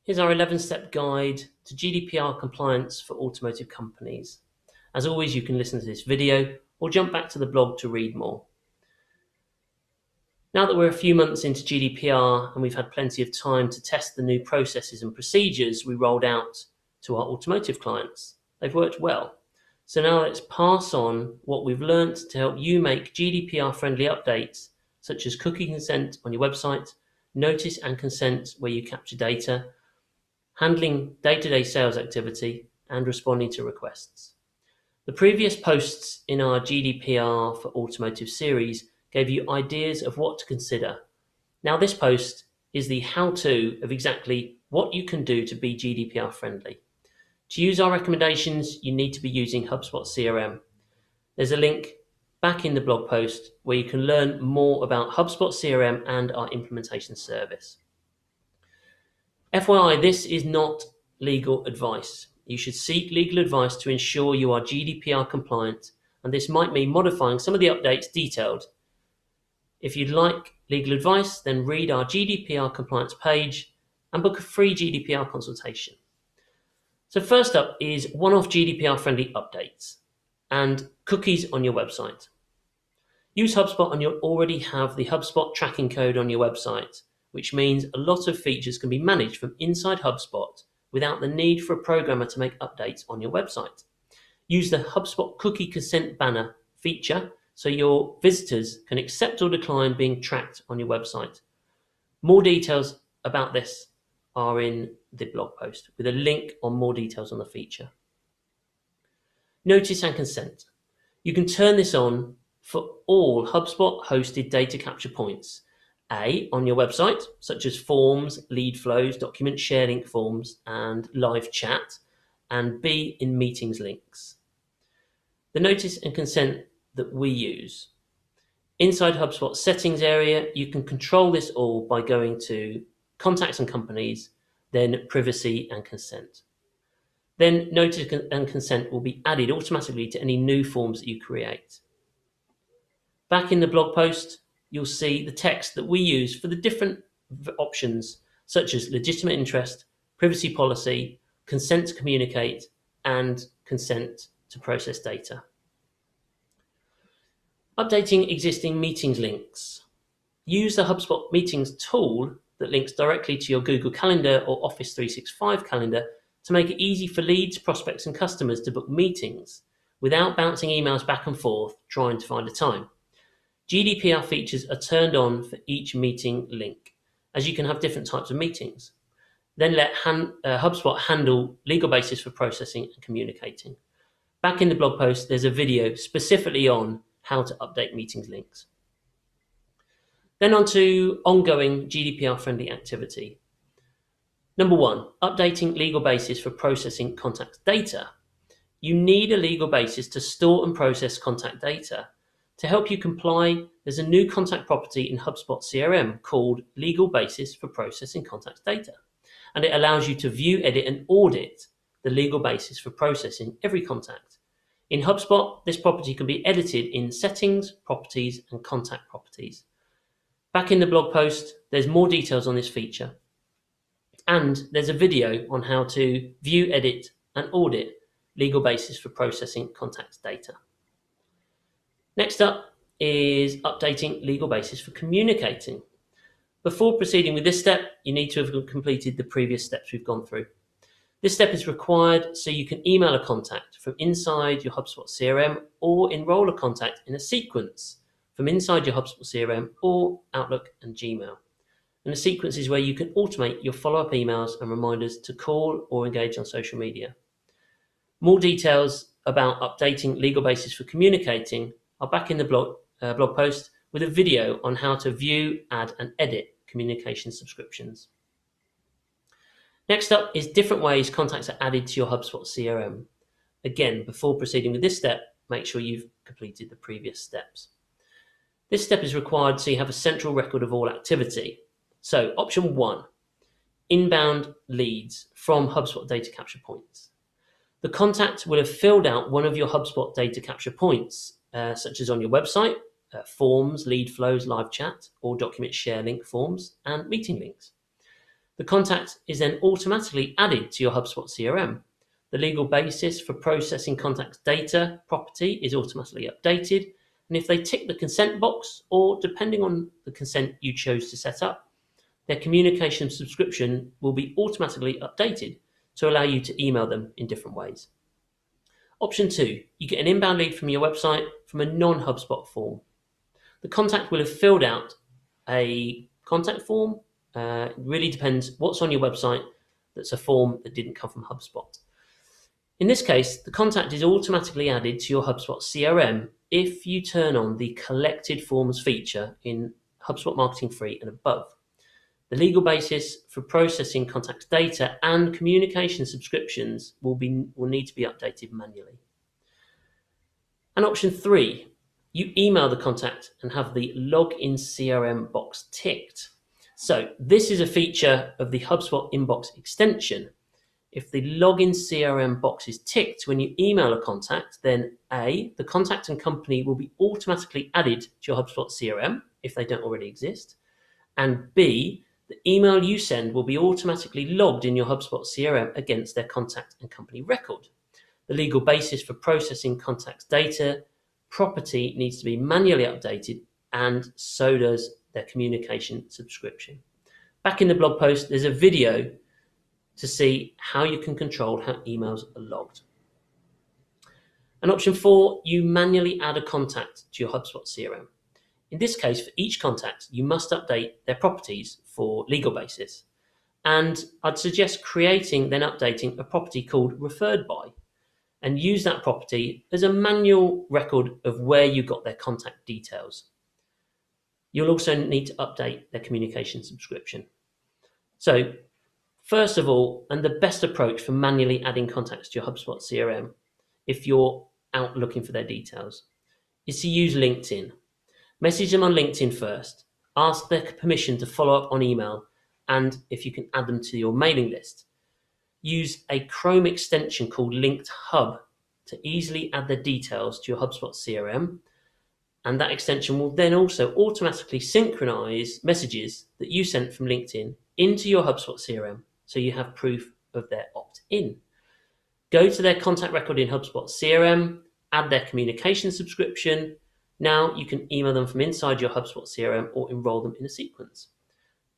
Here's our 11-step guide to GDPR compliance for automotive companies. As always, you can listen to this video or jump back to the blog to read more. Now that we're a few months into GDPR and we've had plenty of time to test the new processes and procedures we rolled out to our automotive clients, they've worked well. So now let's pass on what we've learned to help you make GDPR-friendly updates, such as cookie consent on your website, notice and consent where you capture data, handling day-to-day sales activity, and responding to requests. The previous posts in our GDPR for Automotive series gave you ideas of what to consider. Now this post is the how-to of exactly what you can do to be GDPR friendly. To use our recommendations, you need to be using HubSpot CRM. There's a link back in the blog post where you can learn more about HubSpot CRM and our implementation service. FYI, this is not legal advice. You should seek legal advice to ensure you are GDPR compliant, and this might mean modifying some of the updates detailed. If you'd like legal advice, then read our GDPR compliance page and book a free GDPR consultation. So first up is one-off GDPR-friendly updates and cookies on your website. Use HubSpot and you'll already have the HubSpot tracking code on your website, which means a lot of features can be managed from inside HubSpot without the need for a programmer to make updates on your website. Use the HubSpot cookie consent banner feature so your visitors can accept or decline being tracked on your website. More details about this are in the blog post with a link on more details on the feature. Notice and consent. You can turn this on for all HubSpot hosted data capture points. A, on your website, such as forms, lead flows, document share link forms, and live chat, and B, in meetings links. The notice and consent that we use. Inside HubSpot settings area, you can control this all by going to Contacts and Companies, then Privacy and Consent. Then notice and consent will be added automatically to any new forms that you create. Back in the blog post, you'll see the text that we use for the different options, such as legitimate interest, privacy policy, consent to communicate, and consent to process data. Updating existing meetings links. Use the HubSpot Meetings tool that links directly to your Google Calendar or Office 365 calendar to make it easy for leads, prospects, and customers to book meetings without bouncing emails back and forth trying to find a time. GDPR features are turned on for each meeting link, as you can have different types of meetings. Then let HubSpot handle legal basis for processing and communicating. Back in the blog post, there's a video specifically on how to update meetings links. Then on to ongoing GDPR-friendly activity. Number 1, updating legal basis for processing contact data. You need a legal basis to store and process contact data. To help you comply, there's a new contact property in HubSpot CRM called Legal Basis for Processing Contact Data, and it allows you to view, edit, and audit the legal basis for processing every contact. In HubSpot, this property can be edited in Settings, Properties, and Contact Properties. Back in the blog post, there's more details on this feature, and there's a video on how to view, edit, and audit legal basis for processing contact data. Next up is updating legal basis for communicating. Before proceeding with this step, you need to have completed the previous steps we've gone through. This step is required so you can email a contact from inside your HubSpot CRM or enroll a contact in a sequence from inside your HubSpot CRM or Outlook and Gmail. And the sequence is where you can automate your follow-up emails and reminders to call or engage on social media. More details about updating legal basis for communicating are back in the blog post with a video on how to view, add, and edit communication subscriptions. Next up is different ways contacts are added to your HubSpot CRM. Again, before proceeding with this step, make sure you've completed the previous steps. This step is required so you have a central record of all activity. So option 1, inbound leads from HubSpot data capture points. The contact will have filled out one of your HubSpot data capture points, such as on your website, forms, lead flows, live chat, or document share link forms, and meeting links. The contact is then automatically added to your HubSpot CRM. The legal basis for processing contact data property is automatically updated, and if they tick the consent box, or depending on the consent you chose to set up, their communication subscription will be automatically updated to allow you to email them in different ways. Option 2, you get an inbound lead from your website from a non-HubSpot form. The contact will have filled out a contact form. It really depends what's on your website that's a form that didn't come from HubSpot. In this case, the contact is automatically added to your HubSpot CRM if you turn on the collected forms feature in HubSpot Marketing Free and above. The legal basis for processing contact data and communication subscriptions will need to be updated manually. And option 3, you email the contact and have the login CRM box ticked. So this is a feature of the HubSpot inbox extension. If the login CRM box is ticked when you email a contact, then A, the contact and company will be automatically added to your HubSpot CRM if they don't already exist, and B, the email you send will be automatically logged in your HubSpot CRM against their contact and company record. The legal basis for processing contact data property needs to be manually updated, and so does their communication subscription. Back in the blog post, there's a video to see how you can control how emails are logged. And option 4, you manually add a contact to your HubSpot CRM. In this case, for each contact, you must update their properties for legal basis. And I'd suggest creating, then updating a property called referred by, and use that property as a manual record of where you got their contact details. You'll also need to update their communication subscription. So, first of all, and the best approach for manually adding contacts to your HubSpot CRM, if you're out looking for their details, is to use LinkedIn. Message them on LinkedIn first, ask their permission to follow up on email, and if you can add them to your mailing list. Use a Chrome extension called Linked Hub to easily add their details to your HubSpot CRM, and that extension will then also automatically synchronize messages that you sent from LinkedIn into your HubSpot CRM, so you have proof of their opt-in. Go to their contact record in HubSpot CRM, add their communication subscription. Now you can email them from inside your HubSpot CRM or enroll them in a sequence.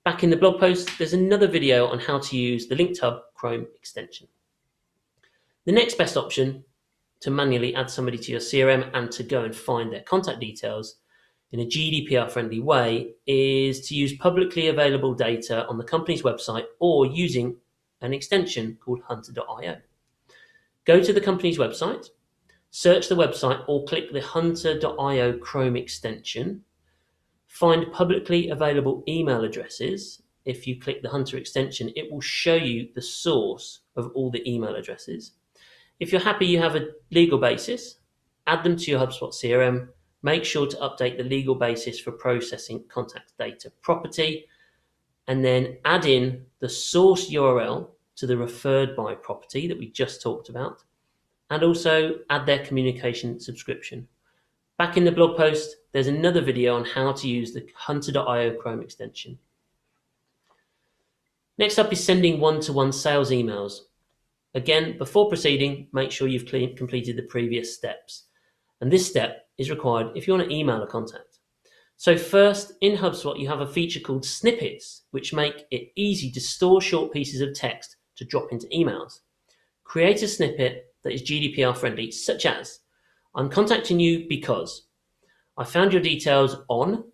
Back in the blog post, there's another video on how to use the Linked Hub Chrome extension. The next best option to manually add somebody to your CRM and to go and find their contact details in a GDPR friendly way is to use publicly available data on the company's website or using an extension called hunter.io. Go to the company's website, search the website or click the hunter.io Chrome extension. Find publicly available email addresses. If you click the Hunter extension, it will show you the source of all the email addresses. If you're happy you have a legal basis, add them to your HubSpot CRM. Make sure to update the legal basis for processing contact data property, and then add in the source URL to the referred by property that we just talked about, and also add their communication subscription. Back in the blog post, there's another video on how to use the hunter.io Chrome extension. Next up is sending one-to-one sales emails. Again, before proceeding, make sure you've completed the previous steps. And this step is required if you want to email a contact. So first, in HubSpot, you have a feature called snippets, which make it easy to store short pieces of text to drop into emails. Create a snippet that is GDPR friendly, such as, I'm contacting you because I found your details on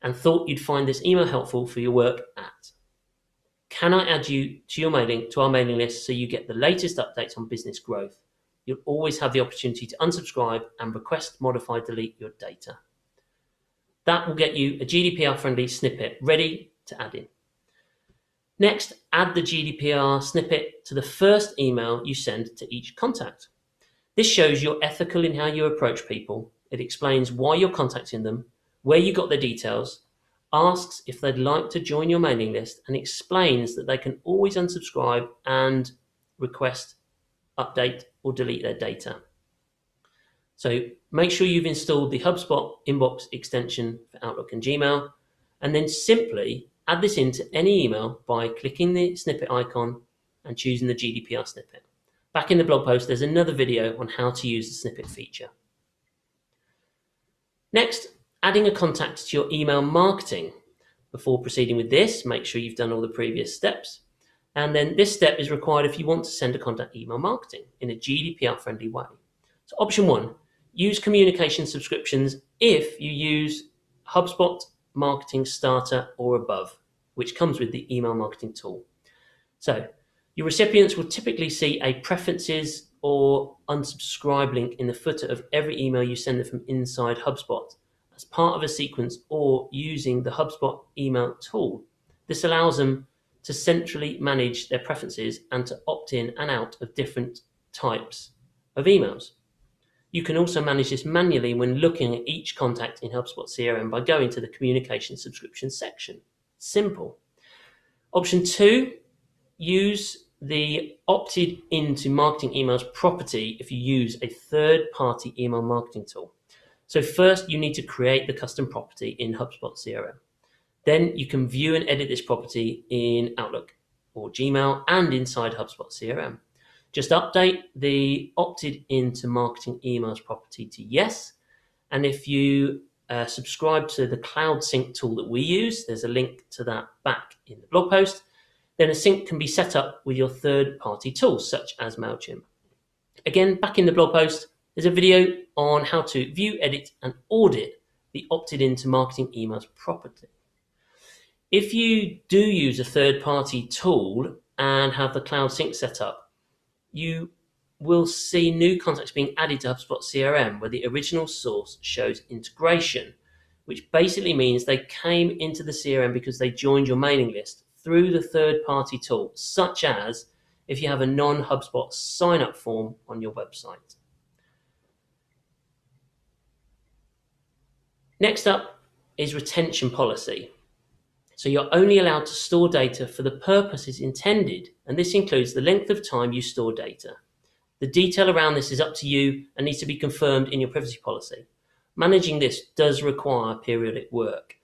and thought you'd find this email helpful for your work at. Can I add you to our mailing list so you get the latest updates on business growth? You'll always have the opportunity to unsubscribe and request, modify, delete your data. That will get you a GDPR friendly snippet ready to add in. Next, add the GDPR snippet to the first email you send to each contact. This shows you're ethical in how you approach people. It explains why you're contacting them, where you got their details, asks if they'd like to join your mailing list, and explains that they can always unsubscribe and request, update, or delete their data. So make sure you've installed the HubSpot inbox extension for Outlook and Gmail, and then simply Add this into any email by clicking the snippet icon and choosing the GDPR snippet. Back in the blog post, there's another video on how to use the snippet feature. Next, adding a contact to your email marketing. Before proceeding with this, make sure you've done all the previous steps. And then this step is required if you want to send a contact email marketing in a GDPR-friendly way. So option 1, use communication subscriptions if you use HubSpot Marketing Starter or above, which comes with the email marketing tool. So your recipients will typically see a preferences or unsubscribe link in the footer of every email you send them from inside HubSpot as part of a sequence or using the HubSpot email tool. This allows them to centrally manage their preferences and to opt in and out of different types of emails. You can also manage this manually when looking at each contact in HubSpot CRM by going to the communication subscription section. Simple. Option 2, use the opted into marketing emails property if you use a third-party email marketing tool. So first, you need to create the custom property in HubSpot CRM. Then you can view and edit this property in Outlook or Gmail and inside HubSpot CRM. Just update the opted into marketing emails property to yes. And if you subscribe to the Cloud Sync tool that we use, there's a link to that back in the blog post, then a sync can be set up with your third-party tools, such as MailChimp. Again, back in the blog post, there's a video on how to view, edit, and audit the opted into marketing emails property. If you do use a third-party tool and have the Cloud Sync set up, you will see new contacts being added to HubSpot CRM where the original source shows integration, which basically means they came into the CRM because they joined your mailing list through the third-party tool, such as if you have a non-HubSpot sign-up form on your website. Next up is retention policy. So you're only allowed to store data for the purposes intended, and this includes the length of time you store data. The detail around this is up to you and needs to be confirmed in your privacy policy. Managing this does require periodic work.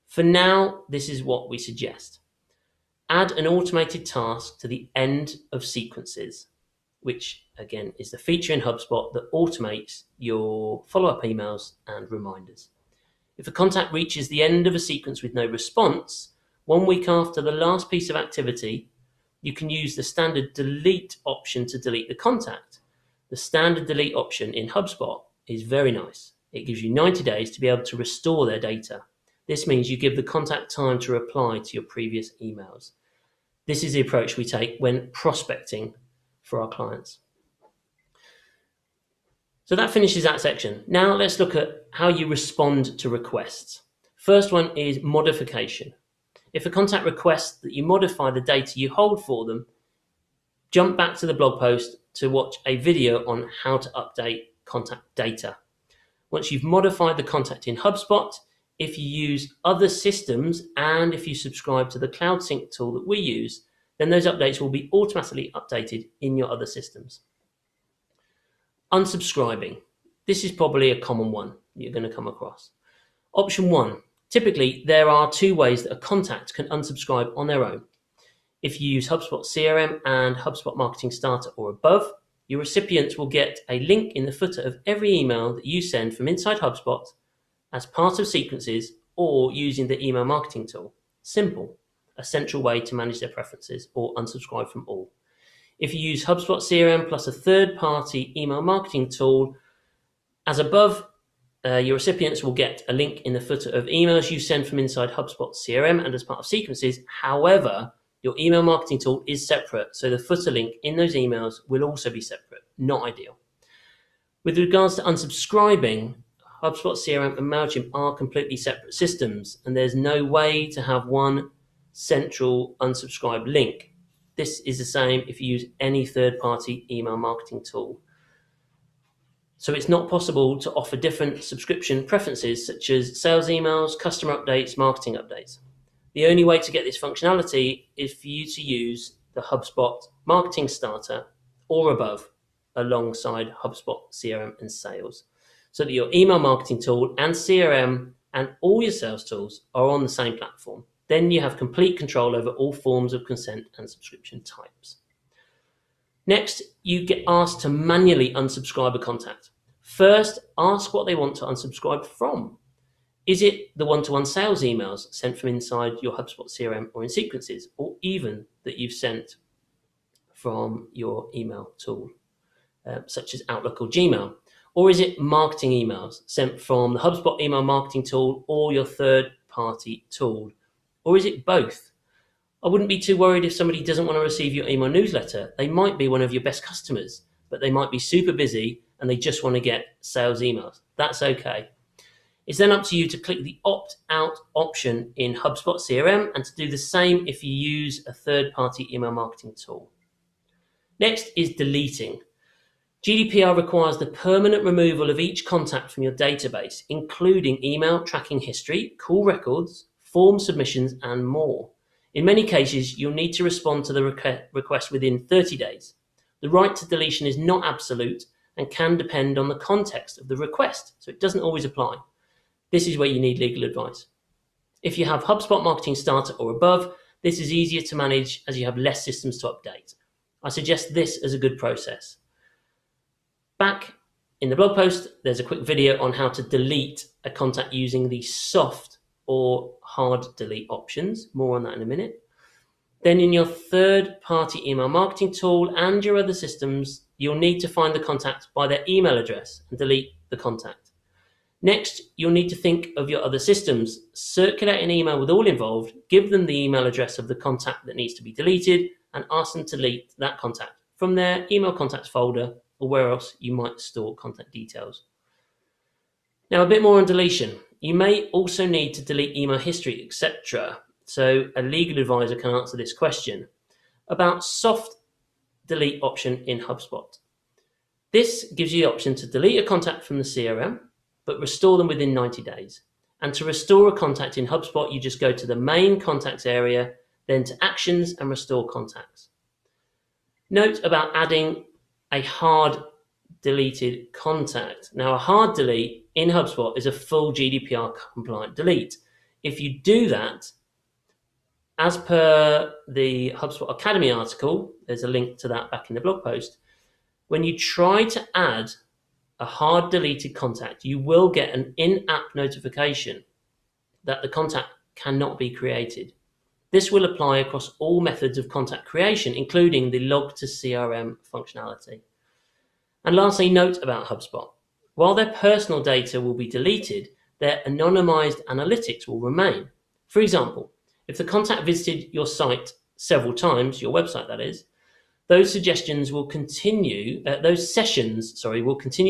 For now, this is what we suggest. Add an automated task to the end of sequences, which again is the feature in HubSpot that automates your follow-up emails and reminders. If a contact reaches the end of a sequence with no response, 1 week after the last piece of activity, you can use the standard delete option to delete the contact. The standard delete option in HubSpot is very nice. It gives you 90 days to be able to restore their data. This means you give the contact time to reply to your previous emails. This is the approach we take when prospecting for our clients. So that finishes that section. Now let's look at how you respond to requests. First one is modification. If a contact requests that you modify the data you hold for them, jump back to the blog post to watch a video on how to update contact data. Once you've modified the contact in HubSpot, if you use other systems and if you subscribe to the Cloud Sync tool that we use, then those updates will be automatically updated in your other systems. Unsubscribing. This is probably a common one you're going to come across. Option 1. Typically, there are 2 ways that a contact can unsubscribe on their own. If you use HubSpot CRM and HubSpot Marketing Starter or above, your recipients will get a link in the footer of every email that you send from inside HubSpot as part of sequences or using the email marketing tool. Simple, a central way to manage their preferences or unsubscribe from all. If you use HubSpot CRM plus a third-party email marketing tool, as above, your recipients will get a link in the footer of emails you send from inside HubSpot CRM and as part of sequences. However, your email marketing tool is separate, so the footer link in those emails will also be separate. Not ideal. With regards to unsubscribing, HubSpot CRM and MailChimp are completely separate systems, and there's no way to have one central unsubscribe link. This is the same if you use any third-party email marketing tool. So it's not possible to offer different subscription preferences such as sales emails, customer updates, marketing updates. The only way to get this functionality is for you to use the HubSpot Marketing Starter or above alongside HubSpot CRM and Sales, so that your email marketing tool and CRM and all your sales tools are on the same platform. Then you have complete control over all forms of consent and subscription types. Next, you get asked to manually unsubscribe a contact. First, ask what they want to unsubscribe from. Is it the one-to-one sales emails sent from inside your HubSpot CRM or in sequences, or even that you've sent from your email tool, such as Outlook or Gmail? Or is it marketing emails sent from the HubSpot email marketing tool or your third-party tool? Or is it both? I wouldn't be too worried if somebody doesn't want to receive your email newsletter. They might be one of your best customers, but they might be super busy and they just want to get sales emails. That's okay. It's then up to you to click the opt-out option in HubSpot CRM and to do the same if you use a third-party email marketing tool. Next is deleting. GDPR requires the permanent removal of each contact from your database, including email tracking history, call records, form submissions, and more. In many cases, you'll need to respond to the request within 30 days. The right to deletion is not absolute and can depend on the context of the request, so it doesn't always apply. This is where you need legal advice. If you have HubSpot Marketing Starter or above, this is easier to manage as you have less systems to update. I suggest this as a good process. Back in the blog post, there's a quick video on how to delete a contact using the soft or hard delete options. More on that in a minute. Then in your third-party email marketing tool and your other systems, you'll need to find the contact by their email address and delete the contact. Next, you'll need to think of your other systems. Circulate an email with all involved, give them the email address of the contact that needs to be deleted, and ask them to delete that contact from their email contacts folder or where else you might store contact details. Now, a bit more on deletion. You may also need to delete email history, etc. So a legal advisor can answer this question. About soft delete option in HubSpot. This gives you the option to delete a contact from the CRM, but restore them within 90 days. And to restore a contact in HubSpot, you just go to the main contacts area, then to actions and restore contacts. Note about adding a hard deleted contact. Now, a hard delete in HubSpot is a full GDPR compliant delete. If you do that, as per the HubSpot Academy article, there's a link to that back in the blog post, when you try to add a hard deleted contact, you will get an in-app notification that the contact cannot be created. This will apply across all methods of contact creation, including the log to CRM functionality. And lastly, note about HubSpot. While their personal data will be deleted, their anonymized analytics will remain. For example, if the contact visited your site several times, your website that is, those sessions will continue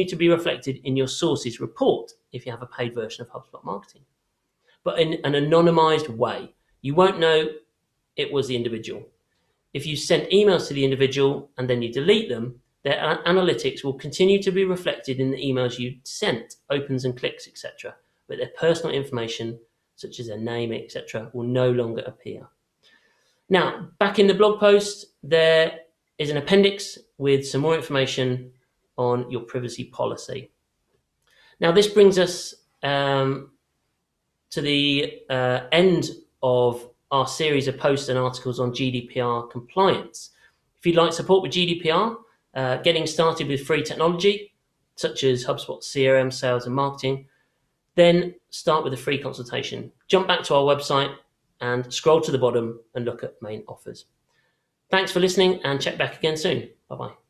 to be reflected in your sources report if you have a paid version of HubSpot Marketing, but in an anonymized way. You won't know it was the individual. If you sent emails to the individual and then you delete them, their analytics will continue to be reflected in the emails you sent, opens and clicks, etc. But their personal information, such as their name, etc., will no longer appear. Now, back in the blog post, there is an appendix with some more information on your privacy policy. Now, this brings us to the end of our series of posts and articles on GDPR compliance. If you'd like support with GDPR, getting started with free technology, such as HubSpot CRM, sales and marketing, then start with a free consultation. Jump back to our website and scroll to the bottom and look at main offers. Thanks for listening and check back again soon. Bye-bye.